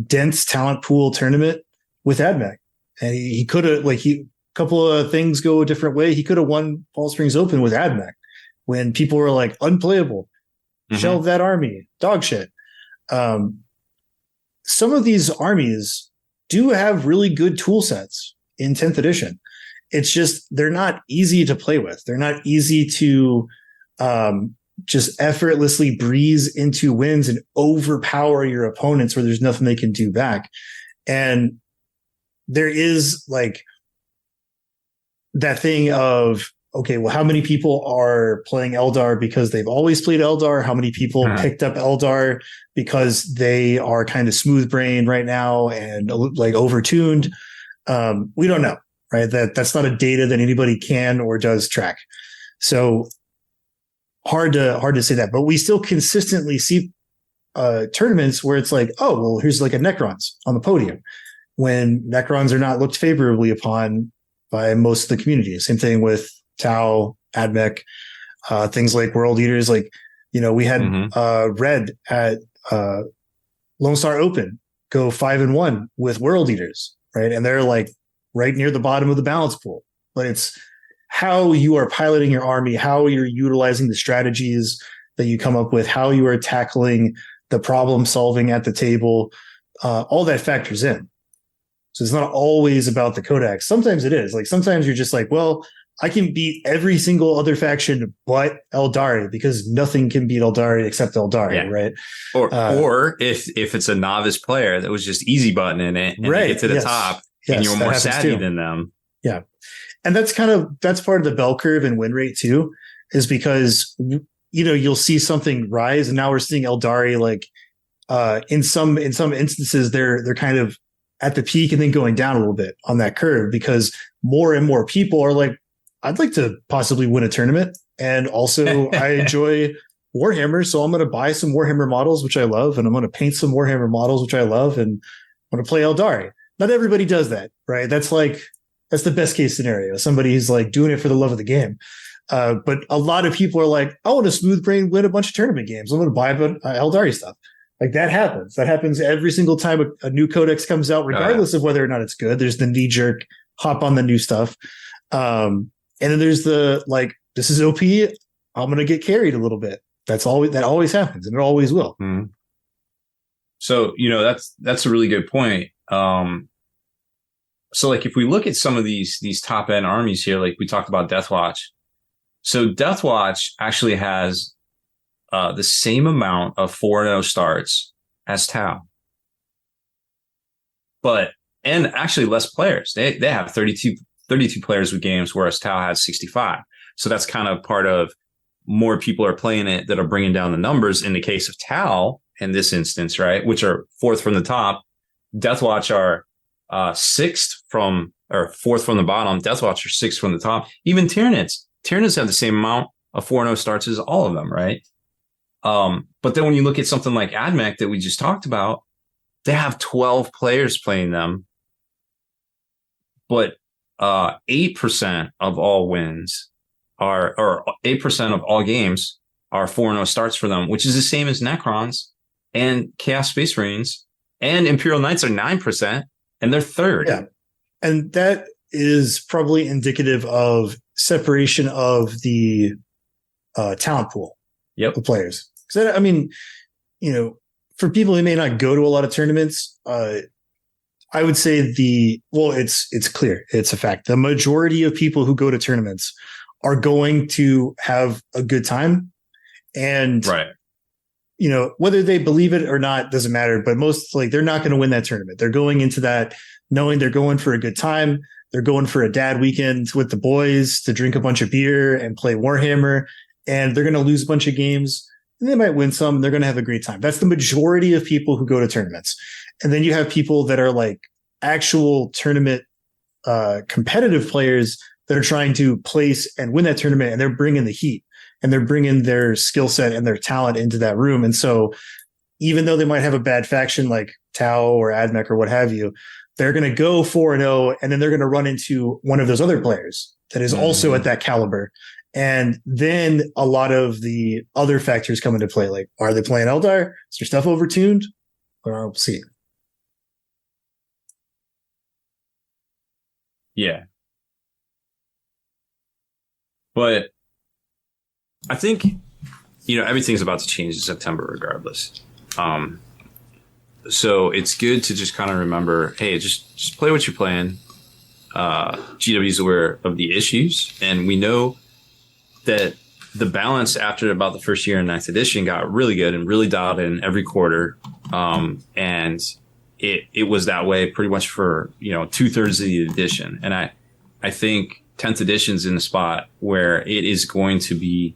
D: dense talent pool tournament with AdMech. And he could have, a couple of things go a different way. He could have won Palm Springs Open with AdMech when people were like, unplayable, shelve that army, dog shit. Some of these armies do have really good tool sets in 10th edition. It's just, they're not easy to play with. They're not easy to just effortlessly breeze into wins and overpower your opponents where there's nothing they can do back. And there is like that thing of, okay, well, how many people are playing Eldar because they've always played Eldar? How many people picked up Eldar because they are kind of smooth brain right now and like overtuned? We don't know, right? That's not a data that anybody can or does track. So hard to say that, but we still consistently see tournaments where it's like, oh, well, here's like a Necrons on the podium when Necrons are not looked favorably upon by most of the community. Same thing with Tau, Admech, things like World Eaters. Like, we had Red at Lone Star Open go 5-1 with World Eaters, right? And they're like right near the bottom of the balance pool. But it's how you are piloting your army, how you're utilizing the strategies that you come up with, how you are tackling the problem solving at the table, all that factors in. So it's not always about the codex. Sometimes it is. Like sometimes you're just like, well, I can beat every single other faction but Eldari because nothing can beat Eldari except Eldari, right?
B: Or if it's a novice player that was just easy button in it and you get to the top and you're more savvy than them.
D: Yeah. And that's part of the bell curve and win rate too, is because you'll see something rise, and now we're seeing Eldari like in some instances they're kind of at the peak and then going down a little bit on that curve because more and more people are like, I'd like to possibly win a tournament, and also I enjoy Warhammer, so I'm going to buy some Warhammer models which I love, and I'm going to paint some Warhammer models which I love, and I'm going to play Eldari. Not everybody does that, right? That's the best case scenario. Somebody who's like doing it for the love of the game. But a lot of people are like, I want to smooth brain win a bunch of tournament games. I'm going to buy Eldari stuff. Like that happens. That happens every single time a new codex comes out, regardless of whether or not it's good. There's the knee jerk hop on the new stuff. And then there's the like, this is OP. I'm going to get carried a little bit. That always happens, and it always will.
E: Mm-hmm. So, that's a really good point. So like if we look at some of these top end armies here, like we talked about Deathwatch. So Deathwatch actually has the same amount of 4-0 starts as Tau, and actually less players. They have 32 players with games, whereas Tau has 65. So that's kind of part of more people are playing it that are bringing down the numbers. In the case of Tau, in this instance, right, which are fourth from the top, Deathwatch are fourth from the bottom. Deathwatch are sixth from the top. Even Tyranids have the same amount of 4-0 starts as all of them, right? But then when you look at something like Admech that we just talked about, they have 12 players playing them, but 8% of all wins or 8% of all games are 4-0 starts for them, which is the same as Necrons and Chaos Space Marines, and Imperial Knights are 9%, and they're third.
D: Yeah. And that is probably indicative of separation of the talent pool of players. Because I mean, for people who may not go to a lot of tournaments, I would say it's clear. It's a fact. The majority of people who go to tournaments are going to have a good time. And, whether they believe it or not doesn't matter. But they're not going to win that tournament. They're going into that knowing they're going for a good time. They're going for a dad weekend with the boys to drink a bunch of beer and play Warhammer. And they're going to lose a bunch of games. And they might win some. They're going to have a great time. That's the majority of people who go to tournaments. And then you have people that are like actual tournament competitive players that are trying to place and win that tournament, and they're bringing the heat and they're bringing their skill set and their talent into that room. And so even though they might have a bad faction like Tau or Admech or what have you, they're going to go 4-0, and then they're going to run into one of those other players that is also at that caliber. And then a lot of the other factors come into play. Like, are they playing Eldar? Is their stuff overtuned? We'll see.
E: Yeah. But I think, everything's about to change in September regardless. So it's good to just kind of remember, hey, just play what you're playing. GW is aware of the issues, and we know that the balance after about the first year in 9th edition got really good and really dialed in every quarter. And it was that way pretty much for, 2/3 of the edition. And I think 10th edition's in a spot where it is going to be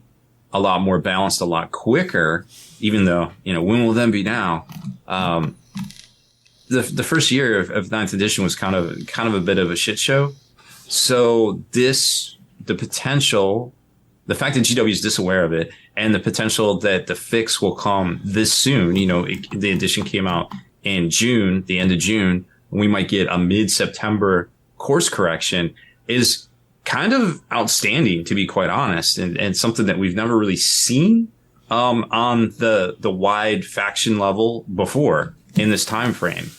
E: a lot more balanced, a lot quicker, even though, when will them be now? The first year of 9th edition was kind of a bit of a shit show. So the potential, the fact that GW is disaware of it, and the potential that the fix will come this soon, the edition came out in June, the end of June, and we might get a mid-September course correction is kind of outstanding, to be quite honest, and something that we've never really seen on the wide faction level before in this time frame.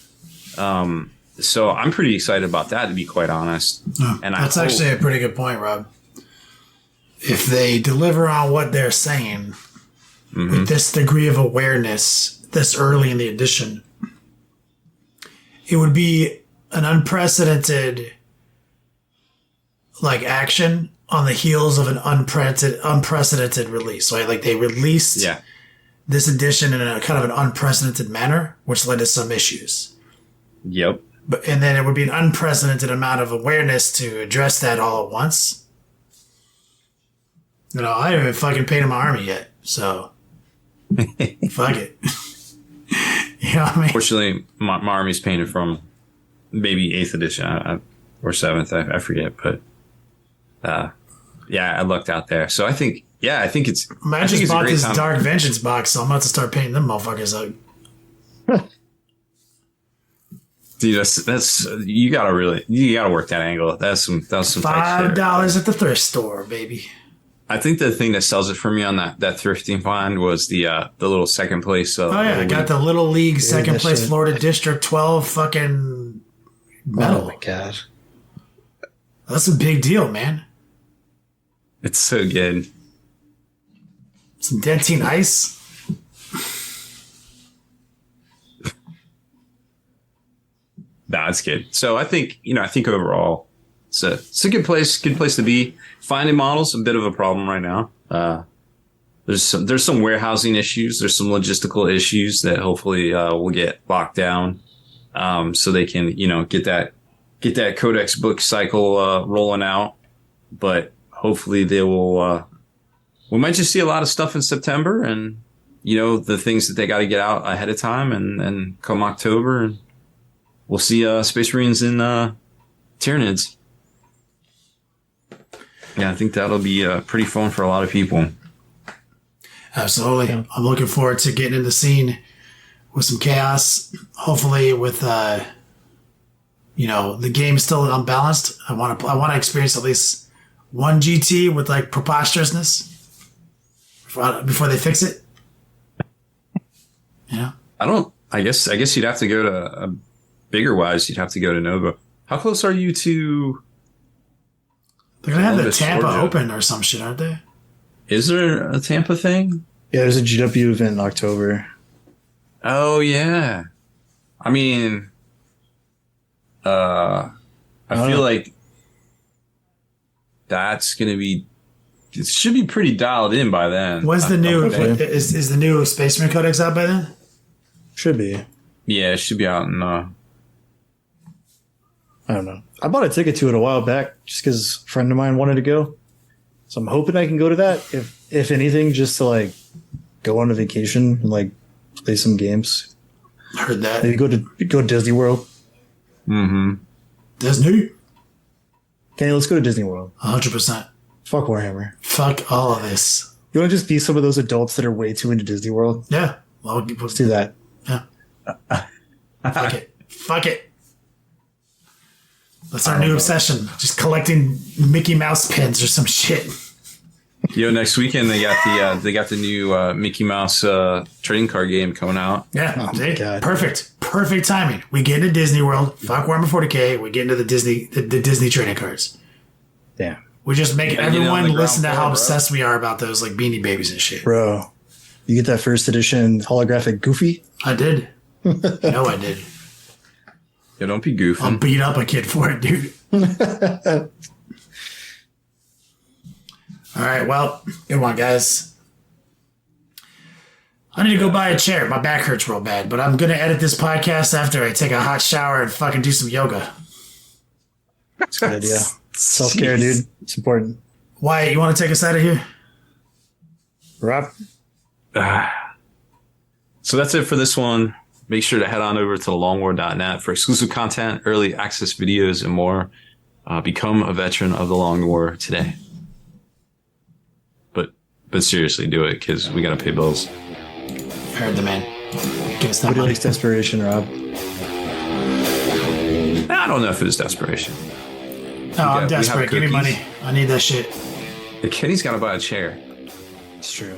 E: So I'm pretty excited about that, to be quite honest. And
C: that's actually a pretty good point, Rob. If they deliver on what they're saying with this degree of awareness this early in the edition, it would be an unprecedented action on the heels of an unprecedented release, right? Like they released this edition in a kind of an unprecedented manner, which led to some issues.
E: Yep.
C: And then it would be an unprecedented amount of awareness to address that all at once. I haven't even fucking painted my army yet, so fuck it. You know what I mean?
E: Fortunately, my army's painted from maybe 8th edition or 7th, I forget, but I lucked out there. So I think it's.
C: I just bought this Dark Vengeance box, so I'm about to start painting them motherfuckers up.
E: Dude, that's you gotta work that angle. That's some
C: $5 at the thrift store, baby.
E: I think the thing that sells it for me on that thrifting find was the little second place.
C: I got the Little League second place Florida District 12 fucking medal.
D: Oh my god,
C: that's a big deal, man.
E: It's so good.
C: Some dentine ice.
E: Nah, it's good. So I think overall it's a good place to be. Finding models a bit of a problem right now. There's some warehousing issues. There's some logistical issues that hopefully will get locked down, so they can get that codex book cycle rolling out. But hopefully they will. We might just see a lot of stuff in September, and the things that they got to get out ahead of time, and come October, and we'll see Space Marines in Tyranids. Yeah, I think that'll be pretty fun for a lot of people.
C: Absolutely. Yeah. I'm looking forward to getting in the scene with some chaos. Hopefully with, the game still unbalanced. I want to experience at least one GT with preposterousness before they fix it.
E: I guess you'd have to go to bigger wise. You'd have to go to Nova. How close are you to?
C: They're going to have the Tampa Georgia Open or some shit, aren't they?
E: Is there a Tampa thing?
D: Yeah, there's a GW event in October.
E: Oh, yeah. I mean, I feel like that's going to be, it should be pretty dialed in by then.
C: When's the new, is the new Space Marine Codex out by then?
D: Should be.
E: Yeah, it should be out in,
D: I don't know. I bought a ticket to it a while back just because a friend of mine wanted to go. So I'm hoping I can go to that, if anything, just to go on a vacation and play some games.
C: Heard that.
D: Maybe go to Disney World.
E: Mm-hmm.
C: Disney?
D: Kenny, let's go to Disney World.
C: 100%.
D: Fuck Warhammer.
C: Fuck all of this.
D: You want to just be some of those adults that are way too into Disney World?
C: Yeah. Well,
D: let's do that.
C: Yeah. Fuck it. Fuck it. That's our new obsession. Just collecting Mickey Mouse pins or some shit.
E: Next weekend they got the new Mickey Mouse trading card game coming out.
C: Yeah, perfect timing. We get into Disney World. Fuck Warhammer 40k. We get into the Disney trading cards.
D: Yeah,
C: we just make everyone listen to how obsessed we are about those Beanie Babies and shit.
D: Bro, you get that first edition holographic Goofy?
C: I did. No, I did.
E: Yeah, don't be goofy.
C: I'll beat up a kid for it, dude. All right, well, good one, guys. I need to go buy a chair. My back hurts real bad, but I'm going to edit this podcast after I take a hot shower and fucking do some yoga.
D: That's a good idea. Self-care, dude. It's important.
C: Wyatt, you want to take us out of here?
D: Rob?
E: So that's it for this one. Make sure to head on over to thelongwar.net for exclusive content, early access videos, and more. Become a veteran of the Long War today. But seriously, do it, because we got to pay bills.
C: Heard the man. Give us that
D: Nobody
C: money.
D: likes desperation, Rob.
E: I don't know if it was desperation.
C: No, I'm
E: we have
C: desperate. Give me
E: cookies.
C: money. I need that shit.
E: The Kenny's got to buy a chair.
D: It's true.